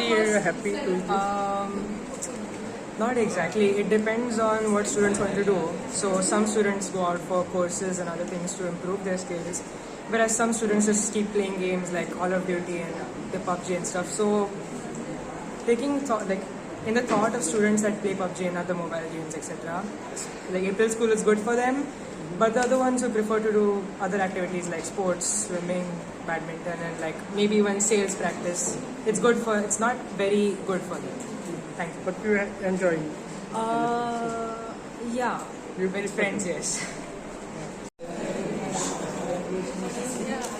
Personally, you're happy to not exactly. It depends on what students want to do. So some students go out for courses and other things to improve their skills, whereas some students just keep playing games like Call of Duty and the PUBG and stuff. So taking thought like in the thought of students that play PUBG and other mobile games, etc. Like April School is good for them, but the other ones who prefer to do other activities like sports, swimming, badminton, and like maybe even sales practice, it's not very good for them. Thank you. But you enjoy. Yeah, with friends, yes. Yeah,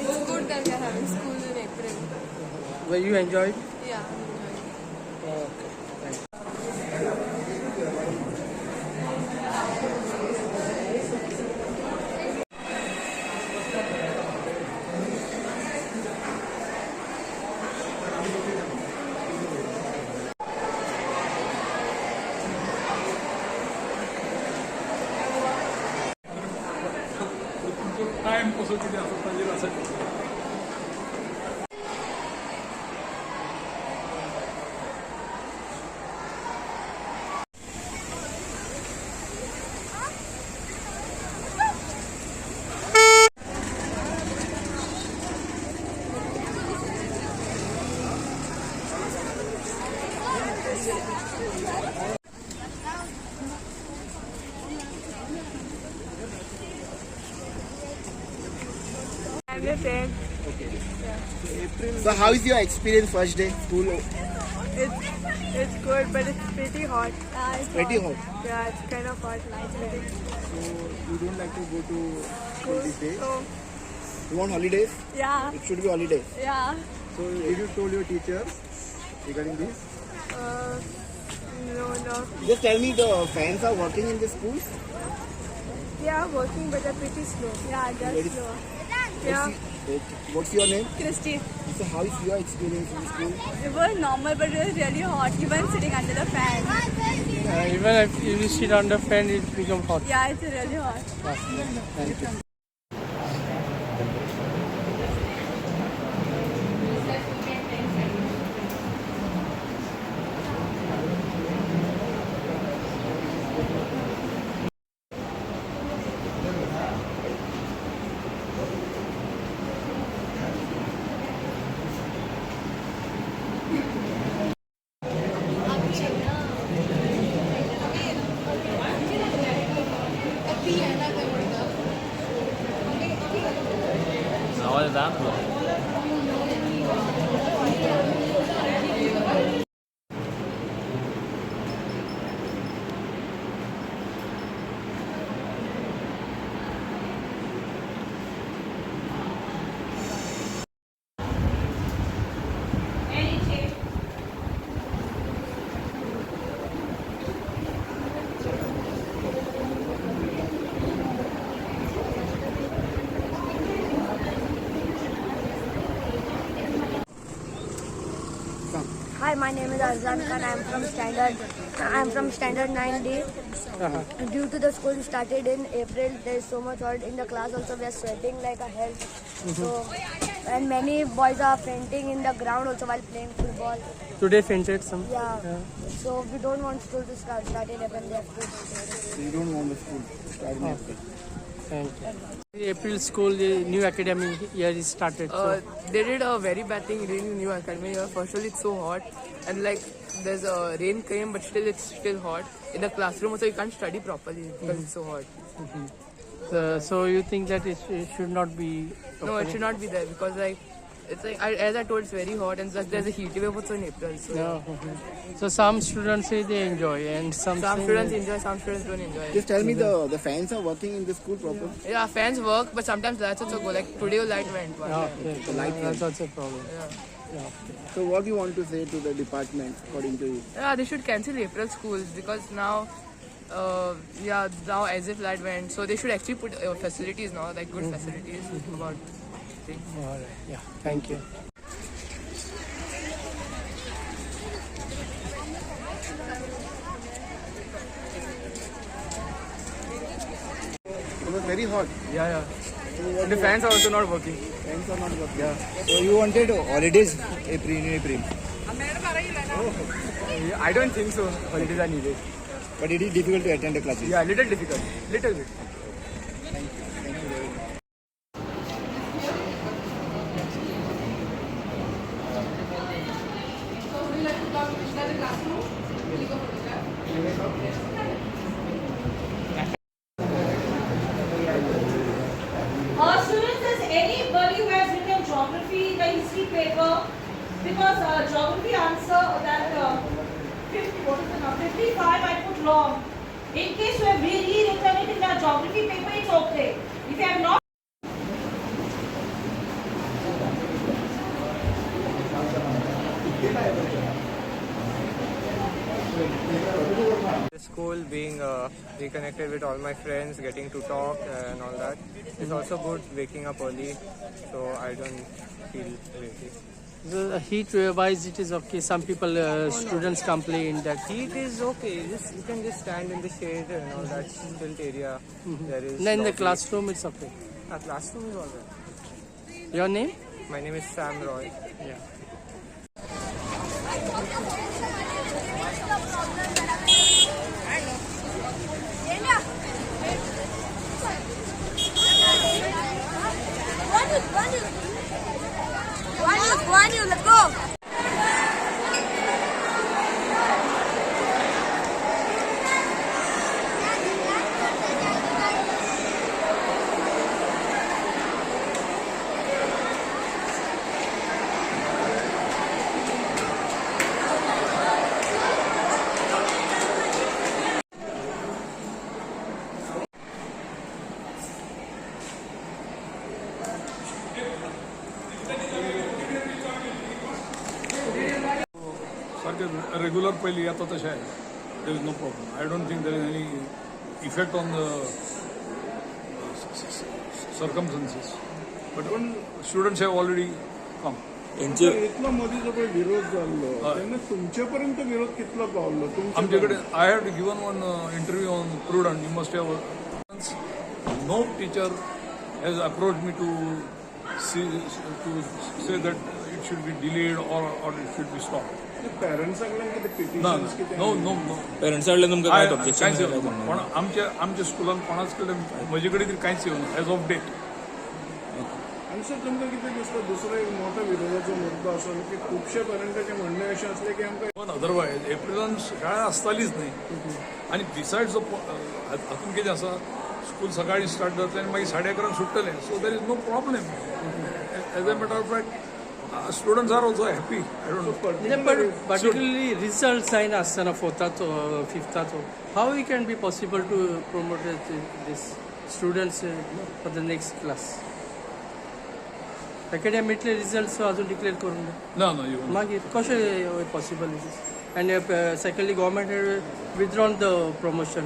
it's good that we are having school in April. Well, you enjoy? Yeah, I'm enjoying. Okay. Thanks. Time posso te dar para fazer essa I'm your friend. So how is your experience first day school? It's good, but it's pretty hot. It's Pretty hot. Yeah, it's kind of hot. So you don't like to go to school these days? So, You want holidays? yeah, It should be holidays. yeah. So did you told your teachers regarding this? No. Just tell me the fans are working in the school? They are working, but they're pretty slow. Yeah, they're Very- slow. Yeah, Okay. What's your name? Christy. So how is your experience in school? It was normal, but it was really hot. Even sitting under the fan. Even if you sit on the fan, it becomes hot. Yeah, it's really hot. Thank you. How is that? Hi, my name is Arzan Khan. I am from standard 9D. Due to the school started in April, there is so much hot in the class. Also, we are sweating like a hell. So, and many boys are fainting in the ground also while playing football. Today fainted some. Yeah. So we don't want school to start in April. They have to. So you don't want the school to start in April. Thank you. April school, the new academic year is started. So They did a very bad thing in the new academy year. First of all, it's so hot, and like there's a rain came, but still it's still hot. In the classroom also, you can't study properly because it's so hot. so you think that it should not be? No, it should not be there because like it's like as I told, it's very hot, and plus there's a heat wave also in April. So No. So some students say they enjoy, and some say students enjoy, some students don't enjoy. Just tell me the fans are working in the school proper? Yeah, fans work, but sometimes lights also go. Like today, light went. One Yeah, time. okay. That's also a problem. Yeah. So what do you want to say to the department according to you? Yeah, they should cancel April schools because now, now as if light went, so they should actually put facilities now, like good facilities about things. All right. Yeah. Thank you. It was very hot. Yeah. And the fans are also not working. Fans are not working. Yeah. So you wanted holidays in April. I don't think so. Holidays are needed. But it is difficult to attend the classes. Yeah, little difficult. Little bit. Students, is anybody who has written geography, the history paper? Because geography answer that 55 I put wrong. In case you have really written it in the geography paper, it's okay. If you have not, The school, being reconnected with all my friends, getting to talk and all that. It's also good waking up early, so I don't feel lazy. The heat wise, it is okay. Some people, students complain that. Heat is okay. You can just stand in the shade and all that stilt area. There is. In the lobby. classroom, it's okay. Classroom is alright. Your name? My name is Sam Roy. Yeah. Let's go. सारखे regular पहिले येतात तसे आहे. There is no problem. I don't think there is any effect on the circumstances. But students have already come. इथला मोदीचा पण विरोध झालो त्यांना तुमच्यापर्यंत विरोध कितला पावलो आमच्याकडे I have given one interview on prudent. You must have no teacher has approach me to say that it should be delayed or it should be stop. पॅरेंट्सांकडे पिटिशन्स किती नो नो नो पेरेंट्स कडले तुमकां काय objection पण आमच्या स्कुलान कोणाच कडेन म्हजे कडेन तरी कांयच येवना एज ऑफ डेट. आणि सर तुमकां कितें दिसता दुसरो एक मोठा विरोधाचो मुद्दो आसा की खुबशे पॅरंटाचे म्हणणें अशें असलें की आमकां पण अदरवायज एप्रिलान शाळा आसतालीच न्ही. आणि बिसायड्स हातून कितें आसा स्कूल सकाळी स्टार्ट जातलें आनी मागीर 11:30 सुट्टलें. So there is no problem. As a matter of fact students are also happy. I don't know. But particularly result sign asana 4th or 5th. How it can be possible to promote this students for the next class? Academically results अजून declare करून ना you मागीर कशें possible it is. And secondly, government had withdrawn the promotion.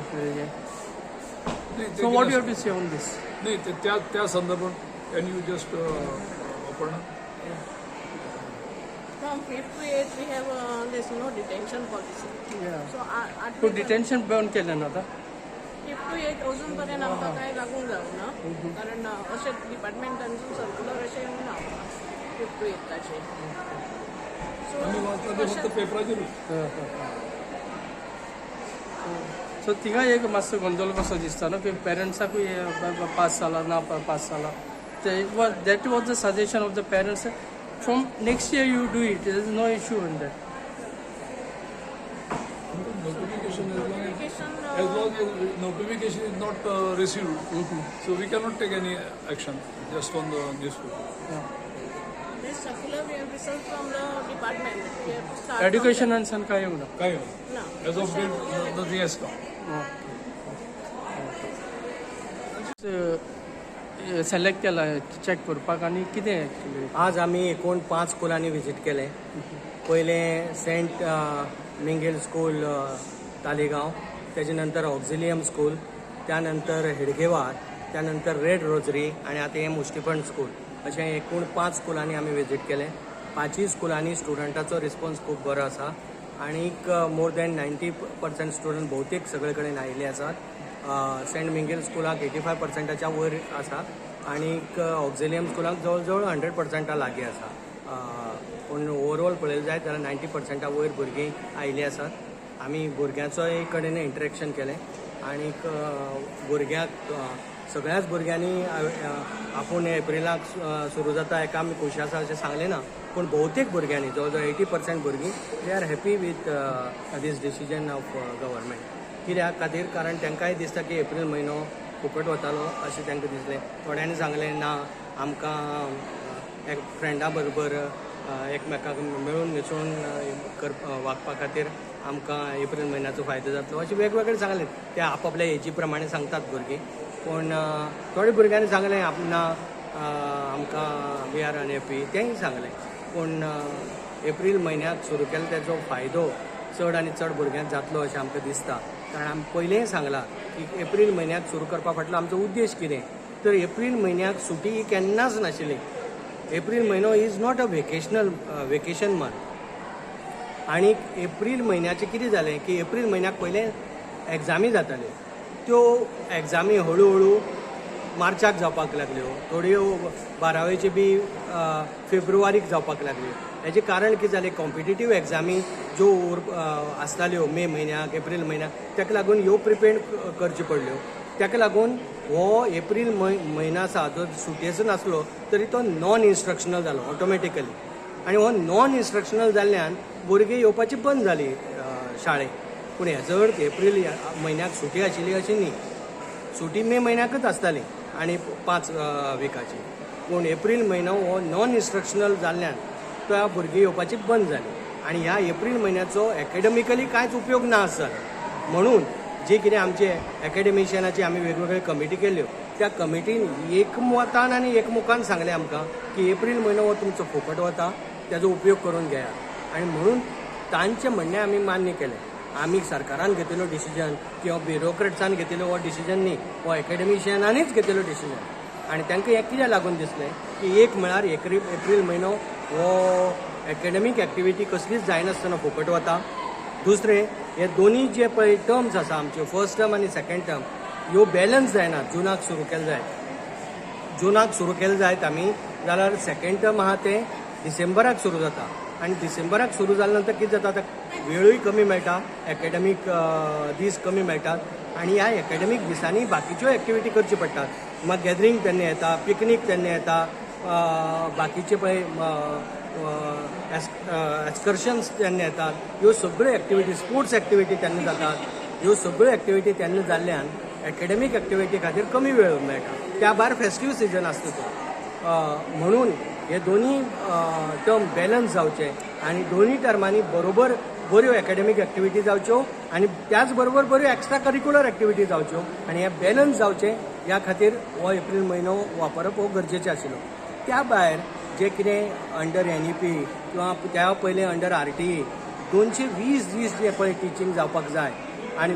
So what do you have to say on this? नाही त्या संदर्भात can you just open. From 5th to 8th, we have this detention policy. Yeah. So, तो detention बंद केलं ना आता. 5th to 8th अजूनपर्यंत आमकां कांय लागूंक जावना कारण अशें डिपार्टमेंटांसून सर्क्युलर अशें येवंक ना 5th to 8th. फक्त पेपराचेर. सो थिंगा एक मातसो गोंधळ कसो दिसता न्हू की पेरंट्साकूय पास जाला ना पास जाला. That was the suggestion of the parents. From next year you do it. There is no issue in that. Notification as long as notification is not received, so we cannot take any action just on the newspaper. This circular we have received from the department. We have to start. Education and some kind of. Kai No. as of date, nothing has come. Select केला check करपाक आनी कितें actually. आज आमी एकूण 5 स्कुलांनी visit केलें. पयलें सेंट मिंगेल स्कूल तालिगांव, तेजे नंतर ऑक्झिलियम स्कूल, त्यानंतर हेडगेवार, त्यानंतर रेड रोजरी आनी आतां हें मुश्टीफंड स्कूल. अशें एकूण 5 स्कुलांनी आमी विजीट केलें. 5 स्कुलांनी स्टुडंटाचो रिस्पॉन्स खूब बरो आसा आनीक मोर दॅन 90% स्टुडंट भौतीक सगळे कडेन आयिल्ले आसात. सेंट मिंगेल स्कुलाक 85%च्या वयर आसा आनीक ऑक्झिलियम स्कुलाक जवळ जवळ 100% लागीं आसा. पूण ओवरऑल पळयलें जायत जाल्यार 90% वयर भुरगीं आयिल्लीं आसात. आमी भुरग्यांचोय कडेन इंटरेक्शन केलें आनीक भुरग्यांक सगळ्याच भुरग्यांनी आपूण एप्रिलाक सुरू जाता हेका आमी खुशी आसा अशें सांगलें ना, पूण भोवतेक भुरग्यांनी जवळ जवळ 80% भुरगीं they are happy with this decision of government. कित्याक खातीर कारण तांकांय दिसता की एप्रील म्हयनो फुकट वतालो अशें तांकां दिसलें. थोड्यांनी सांगलें ना आमकां एक फ्रेंडा बरोबर एकमेकाक मेळून मिसळून वागपा खातीर आमकां एप्रील म्हयन्याचो फायदो जातलो अशें वेगवेगळें सांगलें. ते आपापल्या एजी प्रमाणे सांगतात भुरगीं. पूण थोड्या भुरग्यांनी सांगलें ना आमकां वी आर अनहॅपी तेंय सांगलें. पूण एप्रील म्हयन्याक सुरू केलो तेजो फायदो चड आनी चड भुरग्यांक जातलो अशें आमकां दिसता. कारण आमी पयलेंय सांगलां की एप्रील म्हयन्याक सुरू करपा फाटलो आमचो उद्देश कितें तर एप्रील म्हयन्याक सुटी ही केन्नाच नाशिल्ली. एप्रील म्हयनो is not a vacation month. आनीक एप्रील म्हयन्याचें कितें जालें की एप्रील म्हयन्याक पयलें एग्जामी जाताल्यो. त्यो एग्जामी हळू हळू मार्चाक जावपाक लागल्यो, थोड्यो 12वेच्यो बी फेब्रुवारीक जावपाक लागल्यो. हेजें कारण कितें जालें कॉम्पिटिटीव एग्जामी ज्यो आसताल्यो मे म्हयन्याक एप्रील म्हयन्याक ताका लागून ह्यो प्रिपेर करच्यो पडल्यो. ताका लागून हो एप्रील म्हयनो आसा जो सुटयेचो नासलो तरी तो नॉन इन्स्ट्रक्शनल जालो ऑटोमॅटिकली. आनी हो नॉन इन्स्ट्रक्शनल जाल्ल्यान भुरगीं येवपाची बंद जाली शाळेक. पूण हेजो अर्थ एप्रील म्हयन्याक सुटी आशिल्ली अशी न्ही. सुटी मे म्हयन्याकच आसताली आनी 5 विकाची. पूण एप्रील म्हयनो हो नॉन इन्स्ट्रक्शनल जाल्ल्यान त्या भुरगीं येवपाची बंद जाली. आनी ह्या एप्रील म्हयन्याचो एकाडेमिकली कांयच उपयोग ना आसा. म्हणून जे कितें आमचे एकाडेमिशियनाची आमी वेगवेगळ्यो कमिटी केल्ल्यो त्या कमिटीन एकमतान आनी एकमुखान सांगलें आमकां की एप्रील म्हयनो हो तुमचो फुकट वता तेजो उपयोग करून घेयात. आनी म्हणून तांचें म्हणणें आमी मान्य केलें. आमी सरकारान घेतिल्लो डिसिजन किंवा ब्युरोक्रेट्सान घेतिल्लो हो डिसिजन न्ही, हो एकाडेमिशियनांनीच घेतिल्लो डिसिजन. आनी तांकां हें कितें लागून दिसलें की एक म्हळ्यार एप्रील म्हयनो हो एकाडेमीक एक्टिविटी कसलीच जायनासतना फुकट वता. दुसरें हे दोनी जे पळय टर्म्स आसा आमच्यो फर्स्ट टर्म आनी सेकंड टर्म ह्यो बॅलन्स जायना. जुनाक सुरू केले जायत आमी जाल्यार सेकंड टर्म आहा तें डिसेंबराक सुरू जाता. आनी डिसेंबराक सुरू जाल्या नंतर कितें जाता वेळूय कमी मेळटा, एकाडेमीक दीस कमी मेळटात आनी ह्या एकाडेमीक दिसांनी बाकीच्यो एक्टिविटी करच्यो पडटात. मागीर गॅदरींग तेन्ना येता, पिकनीक तेन्ना येता, बाकीचे पळय एक्सकर्शन्स तेन्ना येतात. ह्यो सगळ्यो एक्टिविटी स्पोर्ट्स एक्टिविटी तेन्ना जातात. ह्यो सगळ्यो एक्टिविटी तेन्ना जाल्ल्यान एकाडेमीक एक्टिविटी खातीर कमी वेळ मेळटा. त्या भायर फेस्टीव सिजन आसता तो. म्हणून हे दोनी टर्म बॅलन्स जावचे आनी दोनी टर्मांनी बरोबर बऱ्यो एकाडेमीक एक्टिविटी जावच्यो आनी त्याच बरोबर बऱ्यो एक्स्ट्रा करिक्युलर एक्टिविटी जावच्यो आनी हे बॅलन्स जावचे ह्या खातीर हो एप्रील म्हयनो वापरप हो गरजेचें आशिल्लो. त्या भायर जे कितें अंडर NEP किंवा त्या पयलें अंडर RTE 220 दीस जे पळय टिचींग जावपाक जाय आनी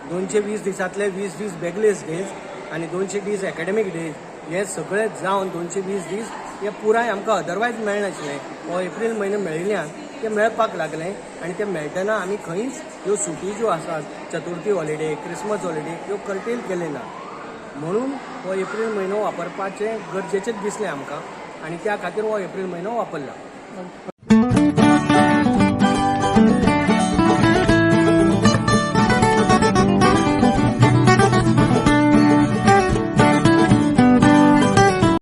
220 दिसांतले 20 दीस बेगलेस डेज आनी 200 दीस एकाडेमीक डेज हे सगळे जावन 220 दीस हे पुराय आमकां अदरवायज मेळनाशिल्लें. हो एप्रील म्हयनो मेळिल्ल्यान ते मेळपाक लागलें आनी ते मेळटना आमी खंयच ह्यो सुटी ज्यो आसात चतुर्थी हॉलिडे क्रिसमस हॉलिडे ह्यो कर्टेल केले ना. म्हणून हो एप्रील म्हयनो वापरपाचें गरजेचेंच दिसलें आमकां आनी त्या खातीर हो एप्रील म्हयनो वापरला.